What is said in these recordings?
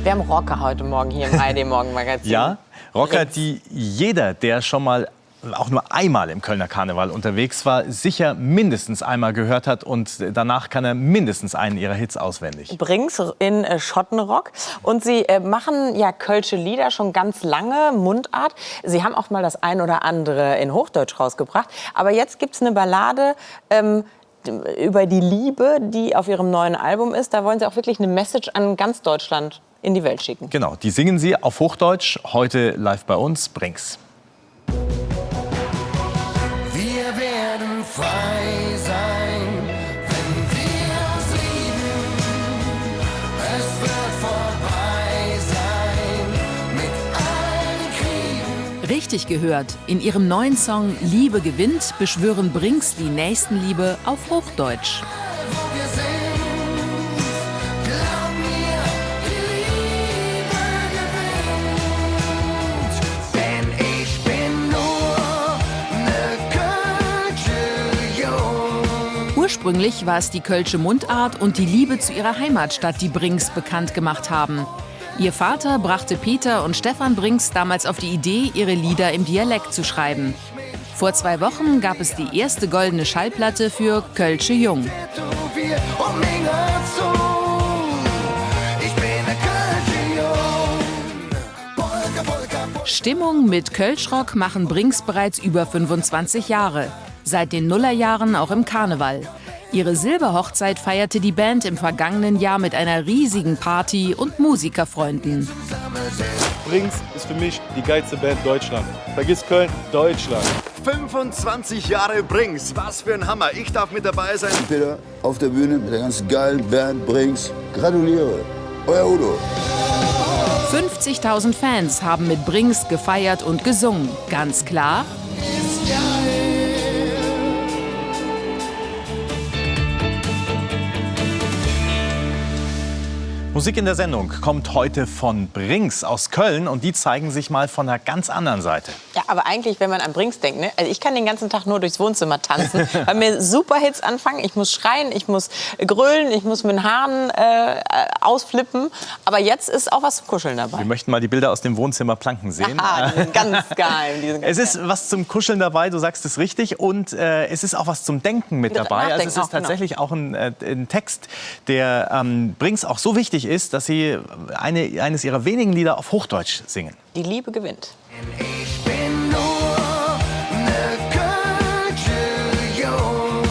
Wir haben Rocker heute Morgen hier im ARD-Morgenmagazin. Ja, Rocker, die jeder, der schon mal auch nur einmal im Kölner Karneval unterwegs war, sicher mindestens einmal gehört hat und danach kann er mindestens einen ihrer Hits auswendig. Brings in Schottenrock und Sie machen ja kölsche Lieder schon ganz lange, Mundart. Sie haben auch mal das ein oder andere in Hochdeutsch rausgebracht, aber jetzt gibt's eine Ballade über die Liebe, die auf Ihrem neuen Album ist. Da wollen Sie auch wirklich eine Message an ganz Deutschland in die Welt schicken. Genau, die singen Sie auf Hochdeutsch, heute live bei uns, Brings. Wir werden frei sein, wenn wir uns lieben. Es wird vorbei sein mit allen Kriegen. Richtig gehört. In ihrem neuen Song Liebe gewinnt beschwören Brings die Nächstenliebe auf Hochdeutsch. Wo wir sind, glaub mir, die Liebe gewinnt. Denn ich bin nur ne kölsche Jung. Ursprünglich war es die kölsche Mundart und die Liebe zu ihrer Heimatstadt, die Brings bekannt gemacht haben. Ihr Vater brachte Peter und Stefan Brings damals auf die Idee, ihre Lieder im Dialekt zu schreiben. Vor 2 Wochen gab es die erste goldene Schallplatte für Kölsche Jung. Wir um mich zu. Ich bin ne kölsche Jung. Polka, Polka, Polka. Stimmung mit Kölschrock machen Brings bereits über 25 Jahre. Seit den Nullerjahren auch im Karneval. Ihre Silberhochzeit feierte die Band im vergangenen Jahr mit einer riesigen Party und Musikerfreunden. Brings ist für mich die geilste Band Deutschland. Vergiss Köln, Deutschland. 25 Jahre Brings, was für ein Hammer. Ich darf mit dabei sein. Peter auf der Bühne mit der ganz geilen Band Brings. Gratuliere, euer Udo. 50.000 Fans haben mit Brings gefeiert und gesungen. Ganz klar, Musik in der Sendung kommt heute von Brings aus Köln und die zeigen sich mal von einer ganz anderen Seite. Ja, aber eigentlich, wenn man an Brings denkt, ne? Also ich kann den ganzen Tag nur durchs Wohnzimmer tanzen, weil mir Superhits anfangen. Ich muss schreien, ich muss grölen, ich muss mit den Haaren ausflippen. Aber jetzt ist auch was zum Kuscheln dabei. Wir möchten mal die Bilder aus dem Wohnzimmer Planken sehen. Ah, die sind ganz geheim. Die sind ganz Es ist was zum Kuscheln dabei, du sagst es richtig. Und es ist auch was zum Denken mit dabei. Also es ist tatsächlich auch ein Text, der Brings auch so wichtig ist, dass sie eines ihrer wenigen Lieder auf Hochdeutsch singen. Die Liebe gewinnt. Ich bin nur ne kölsche Jung.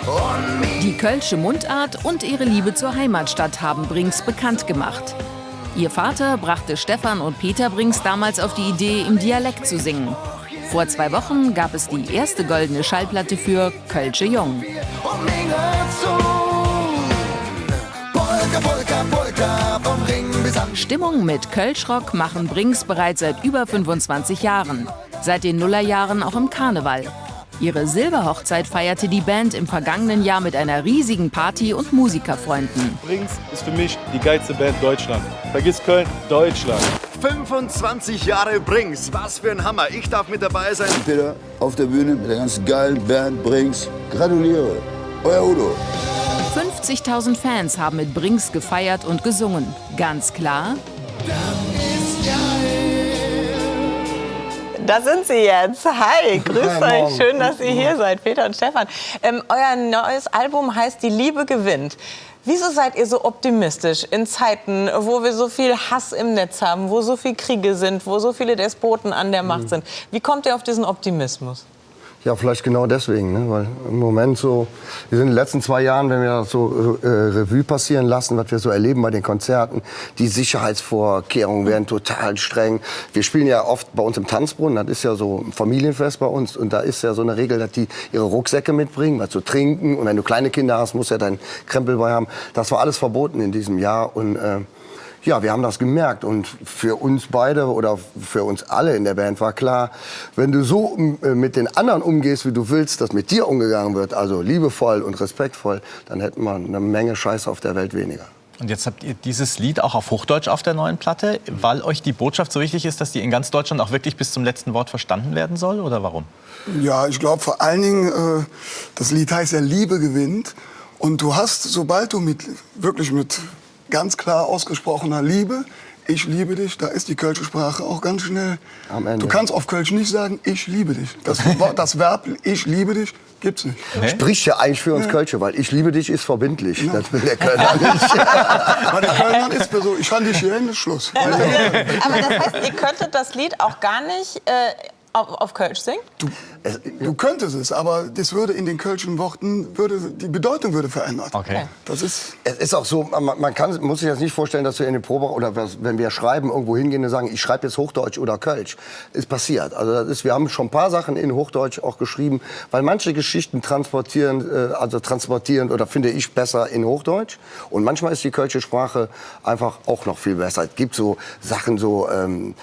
Und mich die kölsche Mundart und ihre Liebe zur Heimatstadt haben Brings bekannt gemacht. Ihr Vater brachte Stefan und Peter Brings damals auf die Idee, im Dialekt zu singen. Vor 2 Wochen gab es die erste goldene Schallplatte für Kölsche Jung. um mich zu. Polka, Polka, Polka, vom Ring bis an. Stimmung mit Kölschrock machen Brings bereits seit über 25 Jahren. Seit den Nullerjahren auch im Karneval. Ihre Silberhochzeit feierte die Band im vergangenen Jahr mit einer riesigen Party und Musikerfreunden. Brings ist für mich die geilste Band Deutschland. Vergiss Köln, Deutschland. 25 Jahre Brings, was für ein Hammer. Ich darf mit dabei sein. Peter auf der Bühne mit der ganz geilen Band Brings. Gratuliere, euer Udo. 50.000 Fans haben mit Brings gefeiert und gesungen. Ganz klar, Da sind Sie jetzt. Hi, grüßt Hi, euch. morgen. Schön, dass ihr hier seid, Peter und Stefan. Euer neues Album heißt Die Liebe gewinnt. Wieso seid ihr so optimistisch in Zeiten, wo wir so viel Hass im Netz haben, wo so viele Kriege sind, wo so viele Despoten an der Macht sind? Wie kommt ihr auf diesen Optimismus? Ja, vielleicht genau deswegen, ne? Weil im Moment so, wir sind in den letzten 2 Jahren, wenn wir das so Revue passieren lassen, was wir so erleben bei den Konzerten, die Sicherheitsvorkehrungen werden total streng. Wir spielen ja oft bei uns im Tanzbrunnen, das ist ja so ein Familienfest bei uns und da ist ja so eine Regel, dass die ihre Rucksäcke mitbringen, was zu trinken und wenn du kleine Kinder hast, musst du ja deinen Krempel bei haben. Das war alles verboten in diesem Jahr und ja, wir haben das gemerkt und für uns beide oder für uns alle in der Band war klar, wenn du so mit den anderen umgehst, wie du willst, dass mit dir umgegangen wird, also liebevoll und respektvoll, dann hätten wir eine Menge Scheiße auf der Welt weniger. Und jetzt habt ihr dieses Lied auch auf Hochdeutsch auf der neuen Platte, weil euch die Botschaft so wichtig ist, dass die in ganz Deutschland auch wirklich bis zum letzten Wort verstanden werden soll, oder warum? Ja, ich glaube vor allen Dingen, das Lied heißt ja Liebe gewinnt. Und du hast, sobald du wirklich mit ganz klar ausgesprochener Liebe. Ich liebe dich, da ist die kölsche Sprache auch ganz schnell. Am Ende. Du kannst auf Kölsch nicht sagen, ich liebe dich. Das Verb, ich liebe dich, gibt's nicht. Spricht ja eigentlich für uns Kölsche, weil ich liebe dich ist verbindlich. Das will der Kölner nicht. Bei den Kölnern ist mir so, ich fand dich hier hin, ist Schluss. Aber das heißt, ihr könntet das Lied auch gar nicht auf Kölsch singen? Du könntest es, aber das würde in den kölschen Worten, die Bedeutung würde verändert. Okay. Das ist... Es ist auch so, muss sich das nicht vorstellen, dass wir in den Probe oder wenn wir schreiben, irgendwo hingehen und sagen, ich schreibe jetzt Hochdeutsch oder Kölsch. Ist passiert. Also wir haben schon ein paar Sachen in Hochdeutsch auch geschrieben, weil manche Geschichten transportieren oder finde ich besser in Hochdeutsch. Und manchmal ist die kölsche Sprache einfach auch noch viel besser. Es gibt so Sachen wenn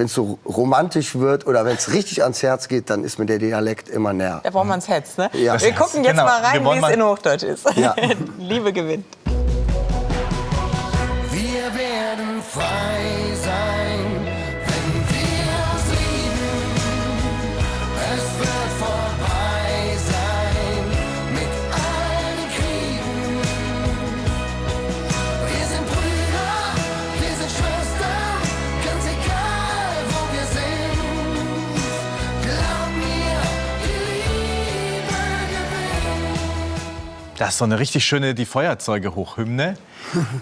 es so romantisch wird oder wenn es richtig ans Herz geht, dann ist mir der Dialekt immer näher. Da braucht man das Herz, ne? Ja. Wir gucken jetzt Genau. mal rein, wie es in Hochdeutsch ist. Ja. Liebe gewinnt. Wir werden frei sein, wenn wir uns lieben. Es wird vorbei sein mit allen Kriegen. Wir sind Brüder, wir sind Schwestern, ganz egal wo wir sind. Glaub mir, die Liebe gewinnt. Das ist so eine richtig schöne Die Feuerzeuge-Hochhymne.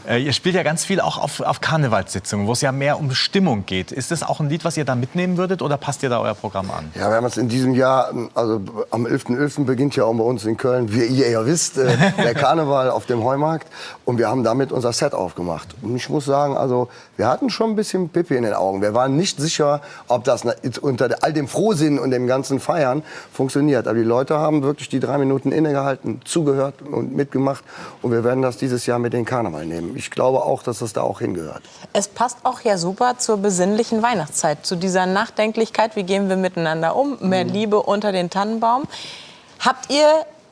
Ihr spielt ja ganz viel auch auf Karnevalssitzungen, wo es ja mehr um Stimmung geht. Ist das auch ein Lied, was ihr da mitnehmen würdet oder passt ihr da euer Programm an? Ja, wir haben es in diesem Jahr, also am 11.11. beginnt ja auch bei uns in Köln, wie ihr ja wisst, der Karneval auf dem Heumarkt. Und wir haben damit unser Set aufgemacht. Und ich muss sagen, also wir hatten schon ein bisschen Pipi in den Augen. Wir waren nicht sicher, ob das unter all dem Frohsinn und dem ganzen Feiern funktioniert. Aber die Leute haben wirklich die 3 Minuten innegehalten, zugehört und mitgemacht. Und wir werden das dieses Jahr mit den Karneval nehmen. Ich glaube auch, dass das da auch hingehört. Es passt auch ja super zur besinnlichen Weihnachtszeit, zu dieser Nachdenklichkeit, wie gehen wir miteinander um, mehr Liebe unter den Tannenbaum.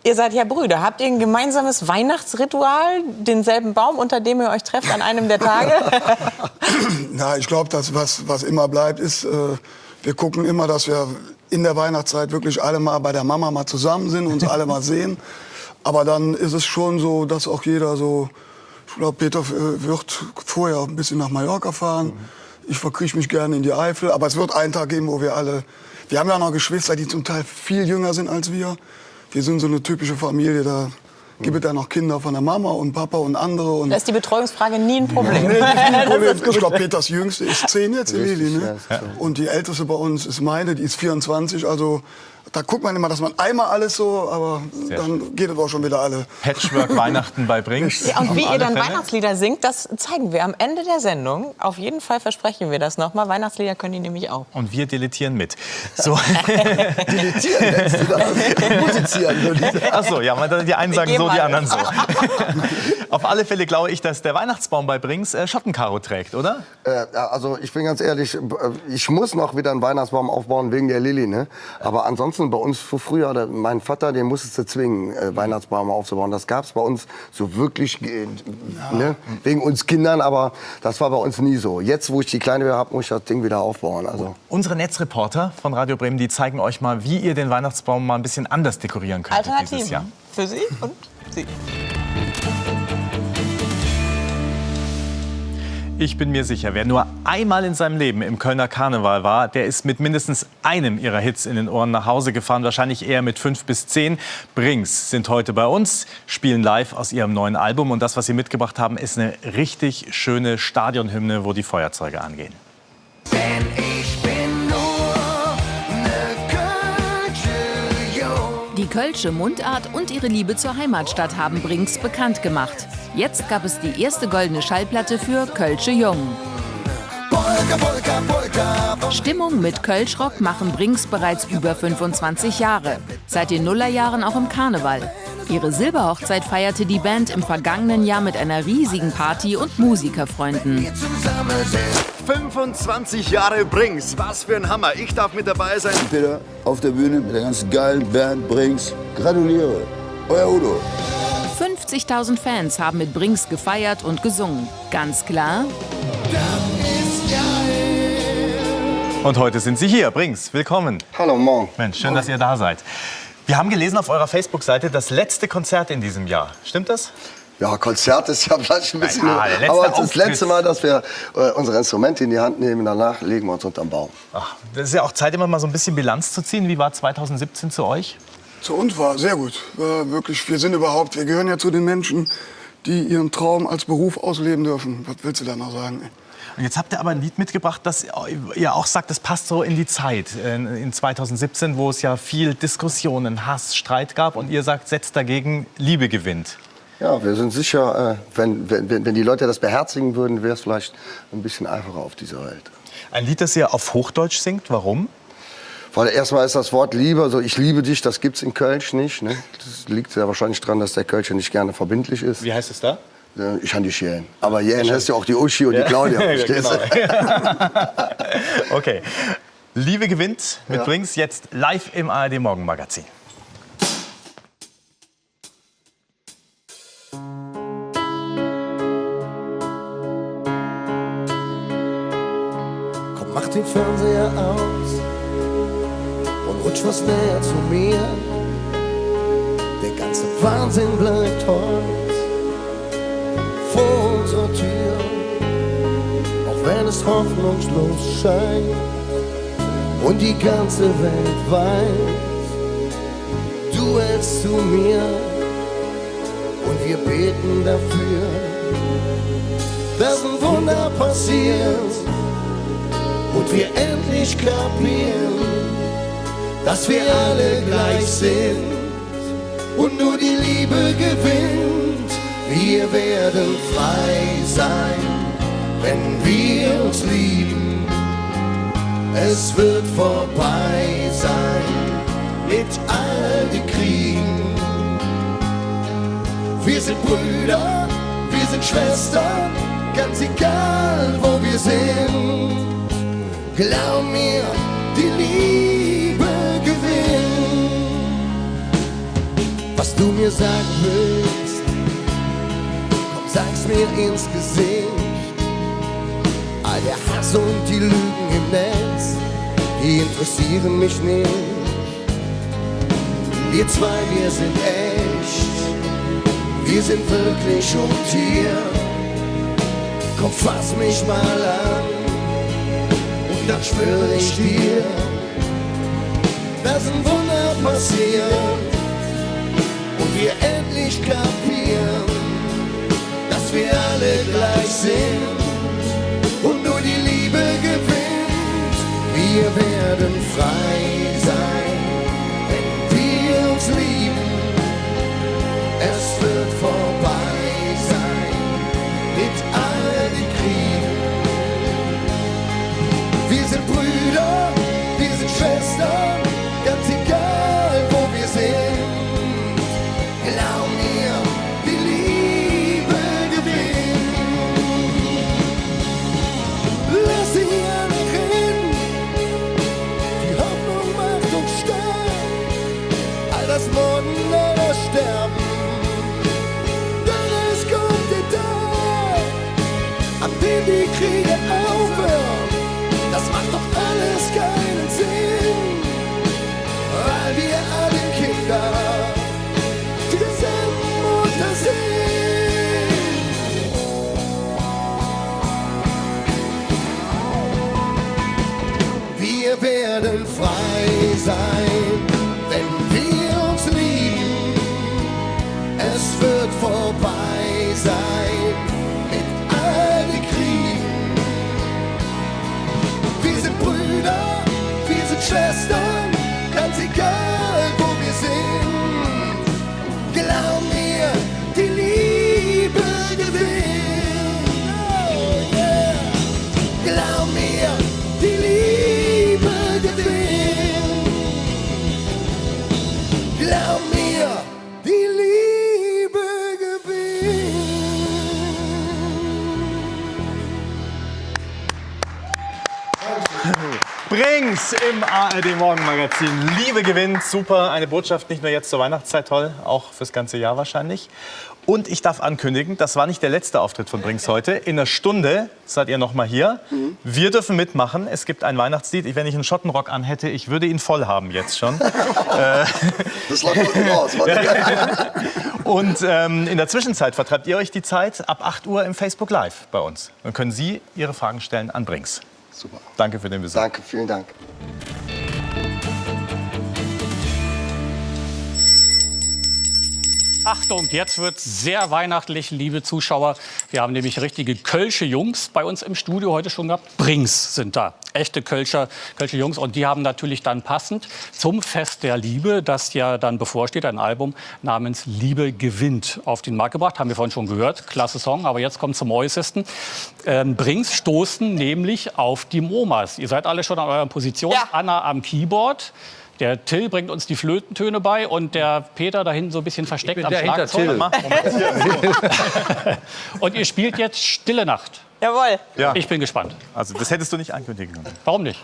Ihr seid ja Brüder, habt ihr ein gemeinsames Weihnachtsritual, denselben Baum, unter dem ihr euch trefft an einem der Tage? Na, ich glaube, was immer bleibt, ist, wir gucken immer, dass wir in der Weihnachtszeit wirklich alle mal bei der Mama mal zusammen sind, uns alle mal sehen. Aber dann ist es schon so, dass auch jeder so, ich glaube, Peter wird vorher ein bisschen nach Mallorca fahren. Ich verkrieche mich gerne in die Eifel. Aber es wird einen Tag geben, wo wir haben ja noch Geschwister, die zum Teil viel jünger sind als wir. Wir sind so eine typische Familie, da gibt es ja noch Kinder von der Mama und Papa und andere. Und Da ist die Betreuungsfrage nie ein Problem. Nee, kein Problem. Ich glaube, Peters Jüngste ist 10 jetzt, Lili, ne? Ja. Und die Älteste bei uns ist meine, die ist 24. Also da guckt man immer, dass man einmal alles so, aber dann geht es auch schon wieder alle. Patchwork Weihnachten bei Brings. Ja, und wie Auf ihr dann alle Fälle. Weihnachtslieder singt, das zeigen wir am Ende der Sendung. Auf jeden Fall versprechen wir das nochmal. Weihnachtslieder können die nämlich auch. Und wir dilettieren mit. So. Dilettieren, nennst du das? Musizieren, würde ich sagen. Ach so, ja, die einen sagen geben so, die alle. anderen so. Auf alle Fälle glaube ich, dass der Weihnachtsbaum bei Brings Schottenkaro trägt, oder? Also ich bin ganz ehrlich, ich muss noch wieder einen Weihnachtsbaum aufbauen wegen der Lilly, ne? Aber ansonsten bei uns früher, mein Vater, den musstest du zwingen, Weihnachtsbaum aufzubauen. Das gab es bei uns so wirklich, ne? Wegen uns Kindern, aber das war bei uns nie so. Jetzt, wo ich die Kleine wieder habe, muss ich das Ding wieder aufbauen. Also. Unsere Netzreporter von Radio Bremen, die zeigen euch mal, wie ihr den Weihnachtsbaum mal ein bisschen anders dekorieren könnt dieses Jahr. Alternativen für Sie und Sie. Ich bin mir sicher, wer nur einmal in seinem Leben im Kölner Karneval war, der ist mit mindestens einem ihrer Hits in den Ohren nach Hause gefahren. Wahrscheinlich eher mit 5 bis 10. Brings sind heute bei uns, spielen live aus ihrem neuen Album. Und das, was sie mitgebracht haben, ist eine richtig schöne Stadionhymne, wo die Feuerzeuge angehen. Denn ich bin nur ne kölsche Jung. Die kölsche Mundart und ihre Liebe zur Heimatstadt haben Brings bekannt gemacht. Jetzt gab es die erste goldene Schallplatte für Kölsche Jung. Polka, Polka, Polka. Stimmung mit Kölschrock machen Brings bereits über 25 Jahre. Seit den Nullerjahren auch im Karneval. Ihre Silberhochzeit feierte die Band im vergangenen Jahr mit einer riesigen Party und Musikerfreunden. Zusammen sind 25 Jahre Brings, was für ein Hammer. Ich darf mit dabei sein. Peter auf der Bühne mit der ganz geilen Band Brings. Gratuliere. Euer Udo. 50.000 Fans haben mit Brings gefeiert und gesungen. Ganz klar, Und heute sind sie hier, Brings. Willkommen. Hallo, morgen. Mensch, schön, dass ihr da seid. Wir haben gelesen auf eurer Facebook-Seite das letzte Konzert in diesem Jahr. Stimmt das? Ja, Konzert ist ja vielleicht ein bisschen... Ja, der letzte aber das Auftritt. letzte Mal, dass wir unsere Instrumente in die Hand nehmen, danach legen wir uns unterm Baum. Ach, das ist ja auch Zeit, immer mal so ein bisschen Bilanz zu ziehen. Wie war 2017 zu euch? Zu uns war sehr gut. Wirklich, wir gehören ja zu den Menschen, die ihren Traum als Beruf ausleben dürfen. Was willst du da noch sagen? Und jetzt habt ihr aber ein Lied mitgebracht, das ihr auch sagt, das passt so in die Zeit, in 2017, wo es ja viel Diskussionen, Hass, Streit gab. Und ihr sagt, setzt dagegen, Liebe gewinnt. Ja, wir sind sicher, wenn die Leute das beherzigen würden, wäre es vielleicht ein bisschen einfacher auf dieser Welt. Ein Lied, das ihr auf Hochdeutsch singt, warum? Weil erstmal ist das Wort Liebe, also ich liebe dich, das gibt's in Kölsch nicht. Ne? Das liegt ja wahrscheinlich daran, dass der Kölscher nicht gerne verbindlich ist. Wie heißt es da? Ich kann dich jähen. Aber jähen heißt ja auch die Uschi und die Claudia, verstehst du? Okay. Liebe gewinnt mit Brings jetzt live im ARD Morgenmagazin. Komm, mach den Fernseher aus und rutsch was näher zu mir. Der ganze Wahnsinn bleibt heute vor unserer Tür. Auch wenn es hoffnungslos scheint und die ganze Welt weiß, du hältst zu mir und wir beten dafür, dass ein Wunder passiert und wir endlich kapieren, dass wir alle gleich sind und nur die Liebe gewinnt. Wir werden frei sein, wenn wir uns lieben. Es wird vorbei sein mit all den Kriegen. Wir sind Brüder, wir sind Schwestern, ganz egal wo wir sind. Glaub mir, die Liebe gewinnt. Was du mir sagen willst, komm, sag's mir ins Gesicht. All der Hass und die Lügen im Netz, die interessieren mich nicht. Wir zwei, wir sind echt, wir sind wirklich und hier. Komm, fass mich mal an und dann schwöre ich dir, dass ein Wunder passiert und wir endlich kapieren, dass wir alle gleich sind und nur die Liebe gewinnt. Wir werden frei sein, wenn wir uns lieben. Es wird vorbei sein mit all den Kriegen. Wir sind Brüder, wir sind Schwestern, ganz egal wo wir sind. Glaub mir, die Liebe gewinnt. Lass sie alle reden, die Hoffnung macht uns stark. All das Morden, all das Sterben, denn es kommt der Tag, ab dem die Kriege aufhören. Das macht doch alles keinen Sinn, weil wir alle Kinder derselben Mutter sind. Wir werden frei sein, wenn wir uns lieben. Es wird vorbei sein mit all den Kriegen. Wir sind Brüder, wir sind Schwestern, ganz egal wo wir sind. Glaub mir, die Liebe gewinnt. Oh, yeah. Glaub mir, die Liebe gewinnt. Glaub mir, die Liebe gewinnt. Brings im ARD Morgenmagazin. Liebe gewinnt, super. Eine Botschaft nicht nur jetzt zur Weihnachtszeit, toll, auch fürs ganze Jahr wahrscheinlich. Und ich darf ankündigen, das war nicht der letzte Auftritt von Brings heute. In einer Stunde seid ihr noch mal hier. Wir dürfen mitmachen. Es gibt ein Weihnachtslied. Wenn ich einen Schottenrock anhätte, ich würde ihn voll haben jetzt schon. Das läuft gut raus. Und in der Zwischenzeit vertreibt ihr euch die Zeit ab 8 Uhr im Facebook Live bei uns. Dann können Sie Ihre Fragen stellen an Brings. Super. Danke für den Besuch. Danke, vielen Dank. Achtung, jetzt wird sehr weihnachtlich, liebe Zuschauer. Wir haben nämlich richtige Kölsche Jungs bei uns im Studio heute schon gehabt. Brings sind da, echte Kölsche Jungs. Und die haben natürlich dann passend zum Fest der Liebe, das ja dann bevorsteht, ein Album namens Liebe gewinnt auf den Markt gebracht. Haben wir vorhin schon gehört, klasse Song. Aber jetzt kommt zum Äußersten. Brings stoßen nämlich auf die MoMAs. Ihr seid alle schon an euren Positionen. Ja. Anna am Keyboard. Der Till bringt uns die Flötentöne bei und der Peter da hinten so ein bisschen versteckt am Schlagzeug. Und ihr spielt jetzt Stille Nacht. Jawohl. Ja. Ich bin gespannt. Also das hättest du nicht ankündigen können. Warum nicht?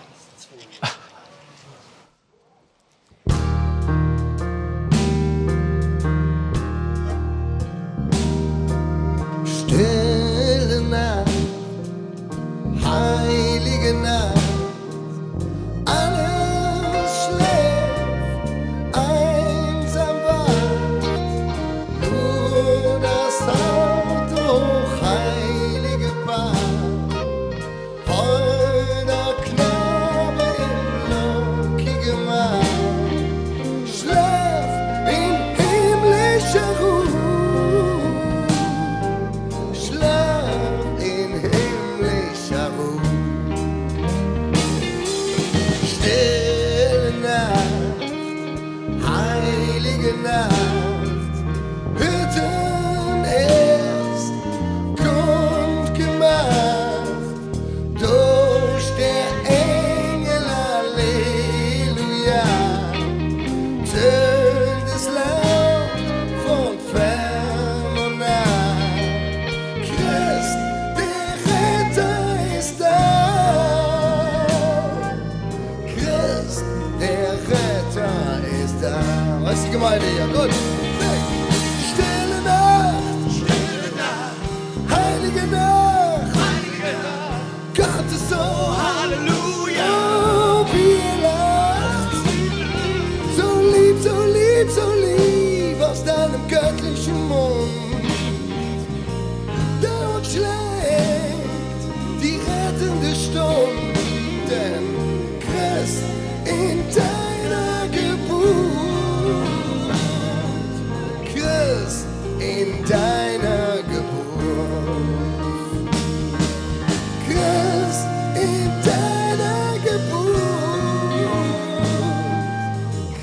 Stille Nacht, heilige Nacht, alles schläft, einsam wacht, nur das heilige Paar, holder Knabe im lockigen Mar, schläft in himmlischer Ruhe. Gemeinde hier, gut. Stille Nacht, heilige Nacht, Gott ist so, Halleluja, oh, wie er lacht, so lieb, so lieb, so lieb aus deinem göttlichen Mund, dort schlägt die rettende Stunde, denn Christ in deiner Geburt. In deiner Geburt, Christ in deiner Geburt,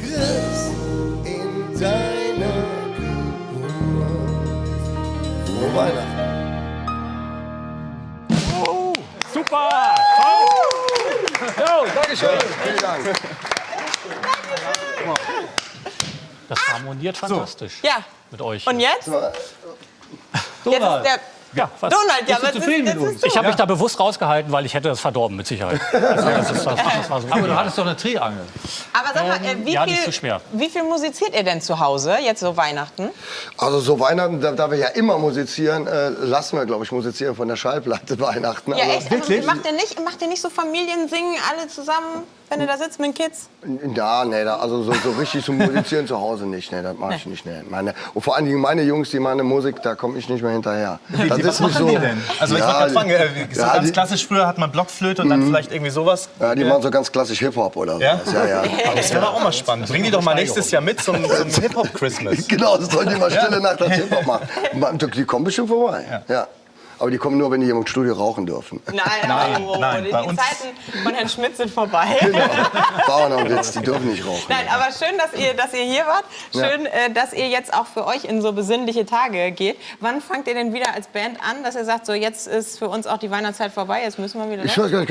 Christ in deiner Geburt. Frohe Weihnachten. Oh, super! Oh, Dankeschön. Vielen Dank. Das harmoniert fantastisch. Ja. Mit euch. Und jetzt? Donald. Ja, Donald, ja, bist du zufrieden mit uns? Ich habe mich da bewusst rausgehalten, weil ich hätte das verdorben, mit Sicherheit. Das war so. Aber du hattest doch eine Triangel. Aber sag mal, ja, die ist zu schwer. wie viel musiziert ihr denn zu Hause, jetzt so Weihnachten? Also so Weihnachten, da wir ja immer musizieren, lassen wir, glaube ich, musizieren von der Schallplatte Weihnachten. Ja, echt? Also, macht ihr nicht so Familiensingen, alle zusammen, wenn ihr da sitzt mit den Kids? Ja, nee, also so richtig zu musizieren zu Hause nicht, nee, das mache ich nicht. Nee. Und vor allen Dingen meine Jungs, die meine Musik, da komme ich nicht mehr hinterher. Was machen die denn? Also ich wollte gerade fragen, so ganz klassisch früher hat man Blockflöte und dann vielleicht irgendwie sowas. Ja, die machen so ganz klassisch Hip-Hop oder ja? sowas. Ja, ja. Aber das wäre auch mal spannend. Bring die doch mal nächstes Jahr mit zum Hip-Hop-Christmas. Genau, das sollen die mal Stille Nacht als Hip-Hop machen. Die kommen bestimmt vorbei. Ja. Aber die kommen nur, wenn die hier im Studio rauchen dürfen. Nein, die Zeiten von Herrn Schmidt sind vorbei. Genau. War auch noch ein Witz, die dürfen nicht rauchen. Nein, aber schön, dass ihr hier wart. Schön, dass ihr jetzt auch für euch in so besinnliche Tage geht. Wann fangt ihr denn wieder als Band an, dass ihr sagt, so jetzt ist für uns auch die Weihnachtszeit vorbei, jetzt müssen wir wieder Ich weiß gar nicht,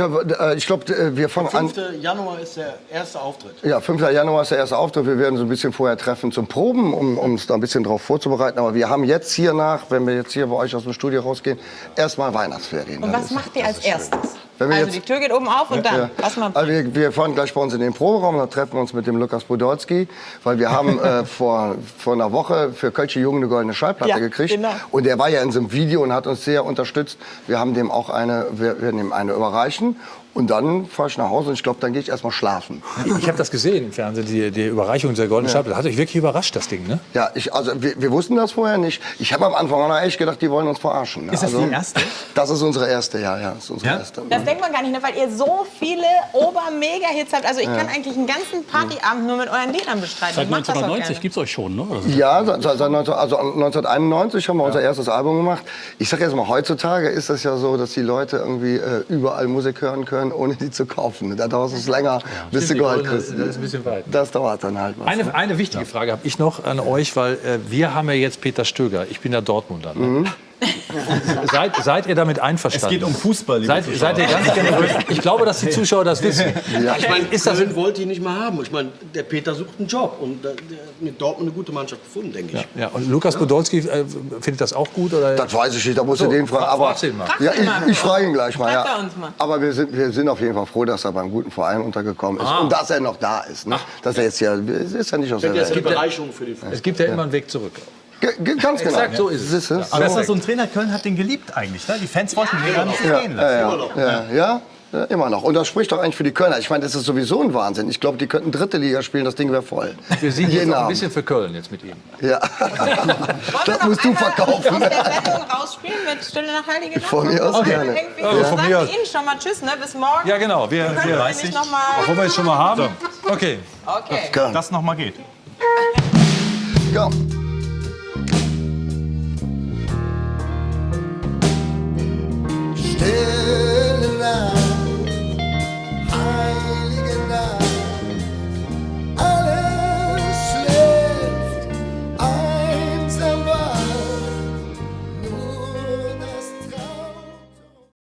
ich glaube, wir fangen an... 5. Januar ist der erste Auftritt. Ja, 5. Januar ist der erste Auftritt. Wir werden so ein bisschen vorher treffen zum Proben, um uns da ein bisschen drauf vorzubereiten. Aber wir haben jetzt hier wenn wir jetzt hier bei euch aus dem Studio rausgehen, erstmal Weihnachtsferien. Und was macht ihr als erstes? Also die Tür geht oben auf und dann? Was macht also wir fahren gleich bei uns in den Proberaum, da treffen wir uns mit dem Lukas Podolski, weil wir haben vor einer Woche für Kölsche Jungen eine goldene Schallplatte gekriegt. Genau. Und der war ja in so einem Video und hat uns sehr unterstützt. Wir haben dem auch wir werden ihm eine überreichen. Und dann fahre ich nach Hause und ich glaube, dann gehe ich erstmal schlafen. Ich habe das gesehen im Fernsehen, die Überreichung der Goldenen Schallplatte. Hat euch wirklich überrascht, das Ding, ne? Ja, wir wussten das vorher nicht. Ich habe am Anfang auch noch echt gedacht, die wollen uns verarschen. Ist das die erste? Das ist unsere erste, ja. Das ist unsere erste. Das denkt man gar nicht, ne? Weil ihr so viele Ober-Mega-Hits habt. Also ich kann eigentlich einen ganzen Partyabend nur mit euren Liedern bestreiten. Seit Ich mach das auch 1990 gerne. gibt es euch schon, ne? Ja, seit 1991 haben wir unser erstes Album gemacht. Ich sag jetzt mal, heutzutage ist das ja so, dass die Leute irgendwie überall Musik hören können, ohne die zu kaufen. Da dauert es länger, bis du Gold kriegst. Das ist ein bisschen weit. Das dauert dann halt was. Eine wichtige Frage habe ich noch an euch, weil wir haben ja jetzt Peter Stöger. Ich bin ja Dortmunder. Ne? Seid ihr damit einverstanden? Es geht um Fußball, liebe Zuschauer. Seid ihr ganz generös? Ich glaube, dass die Zuschauer das wissen. Ja, ich meine, Köln wollte ihn nicht mehr haben. Ich meine, der Peter sucht einen Job und mit Dortmund eine gute Mannschaft gefunden, denke ich. Ja, und Lukas Podolski findet das auch gut? Oder? Das weiß ich nicht, da musst du den fragen. Aber ja, ich frage ihn gleich mal. Ja. Aber wir sind auf jeden Fall froh, dass er beim guten Verein untergekommen ist und dass er noch da ist. Ne? Dass er jetzt ja, ist ja nicht aus der Welt. Es gibt ja immer einen Weg zurück. Ganz genau. Exakt so ist es. Aber das ist so ein Trainer, Köln hat den geliebt eigentlich. Ne? Die Fans wollten den gar nicht so gehen lassen. Ja, immer noch. Und das spricht doch eigentlich für die Kölner. Ich meine, das ist sowieso ein Wahnsinn. Ich glaube, die könnten dritte Liga spielen, das Ding wäre voll. Wir sind jetzt auch ein bisschen für Köln jetzt mit ihm. Ja, das musst du verkaufen. Aus der Sendung rausspielen mit Stille nach Heilige Nacht? Von mir aus gerne. Von mir aus. Ihnen schon mal Tschüss, ne? Bis morgen. Ja, genau. Wir Obwohl wir es schon mal haben. Okay. Das noch mal geht. Ja. Stille